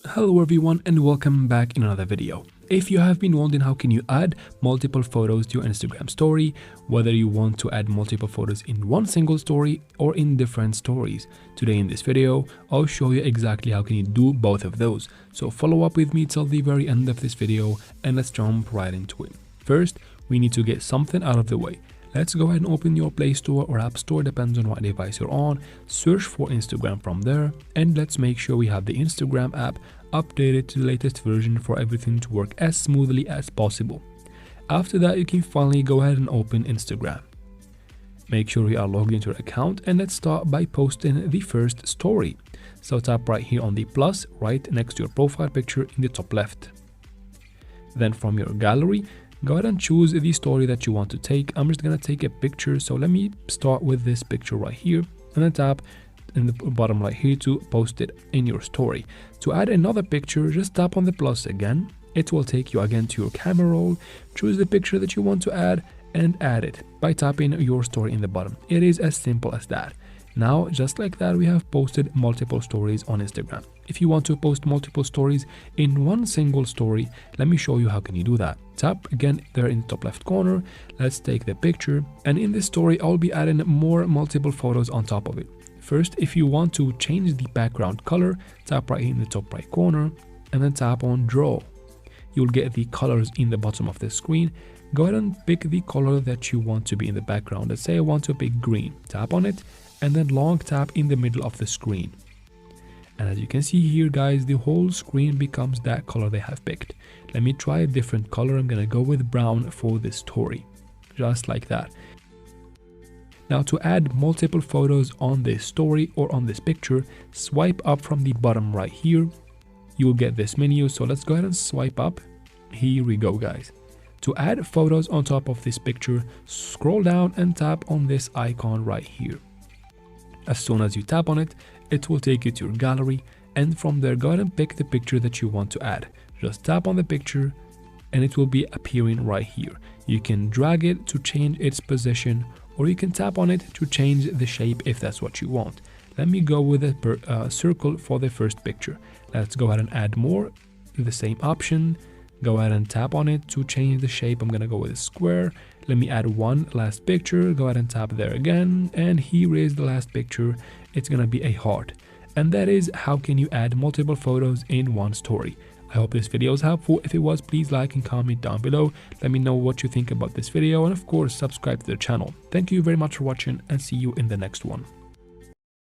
Hello everyone and welcome back in another video. If you have been wondering how can you add multiple photos to your Instagram story, whether you want to add multiple photos in one single story or in different stories, today in this video I'll show you exactly how can you do both of those. So follow up with me till the very end of this video and let's jump right into it. First, we need to get something out of the way. Let's go ahead and open your Play Store or App Store, depends on what device you're on. Search for Instagram from there and let's make sure we have the Instagram app updated to the latest version for everything to work as smoothly as possible. After that, you can finally go ahead and open Instagram. Make sure you are logged into your account and let's start by posting the first story. So tap right here on the plus right next to your profile picture in the top left. Then from your gallery, go ahead and choose the story that you want to take. I'm just gonna take a picture, so let me start with this picture right here and then tap in the bottom right here to post it in your story. To add another picture, just tap on the plus again. It will take you again to your camera roll, choose the picture that you want to add and add it by tapping your story in the bottom. It is as simple as that. Now, just like that, we have posted multiple stories on Instagram. If you want to post multiple stories in one single story, let me show you how can you do that. Tap again there in the top left corner. Let's take the picture, and in this story I'll be adding more multiple photos on top of it. First, if you want to change the background color, tap right here in the top right corner and then tap on draw. You'll get the colors in the bottom of the screen. Go ahead and pick the color that you want to be in the background. Let's say I want to pick green. Tap on it and then long tap in the middle of the screen. And as you can see here, guys, the whole screen becomes that color they have picked. Let me try a different color. I'm gonna go with brown for this story, just like that. Now, to add multiple photos on this story or on this picture, swipe up from the bottom right here. You will get this menu, so let's go ahead and swipe up. Here we go, guys. To add photos on top of this picture, scroll down and tap on this icon right here. As soon as you tap on it, it will take you to your gallery, and from there go ahead and pick the picture that you want to add. Just tap on the picture and it will be appearing right here. You can drag it to change its position, or you can tap on it to change the shape if that's what you want. Let me go with a circle for the first picture. Let's go ahead and add more, the same option. Go ahead and tap on it to change the shape. I'm gonna go with a square. Let me add one last picture. Go ahead and tap there again, and here is the last picture. It's gonna be a heart. And that is how can you add multiple photos in one story. I hope this video was helpful. If it was, please like and comment down below. Let me know what you think about this video, and of course subscribe to the channel. Thank you very much for watching and see you in the next one.